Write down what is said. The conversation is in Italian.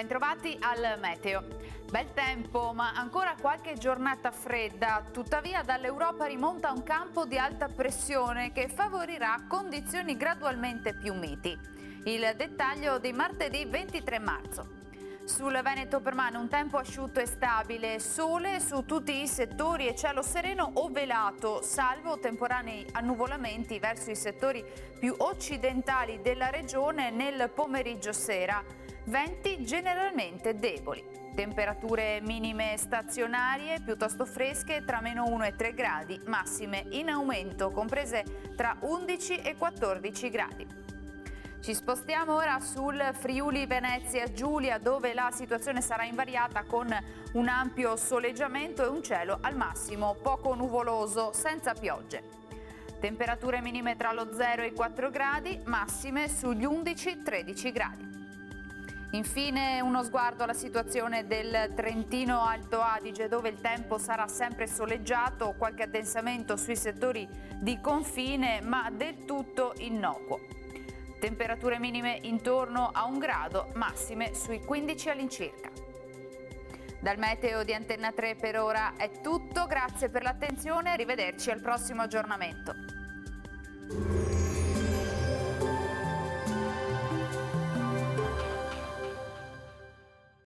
Bentrovati al meteo. Bel tempo, ma ancora qualche giornata fredda. Tuttavia dall'Europa rimonta un campo di alta pressione che favorirà condizioni gradualmente più miti. Il dettaglio di martedì 23 marzo. Sul Veneto permane un tempo asciutto e stabile, sole su tutti i settori e cielo sereno o velato, salvo temporanei annuvolamenti verso i settori più occidentali della regione nel pomeriggio sera. Venti generalmente deboli. Temperature minime stazionarie piuttosto fresche tra -1 e 3 gradi, massime in aumento comprese tra 11 e 14 gradi. Ci spostiamo ora sul Friuli Venezia Giulia, dove la situazione sarà invariata con un ampio soleggiamento e un cielo al massimo poco nuvoloso, senza piogge. Temperature minime tra lo 0 e i 4 gradi, massime sugli 11-13 gradi. Infine uno sguardo alla situazione del Trentino Alto Adige, dove il tempo sarà sempre soleggiato, qualche addensamento sui settori di confine, ma del tutto innocuo. Temperature minime intorno a 1 grado, massime sui 15 all'incirca. Dal meteo di Antenna 3 per ora è tutto, grazie per l'attenzione, arrivederci al prossimo aggiornamento.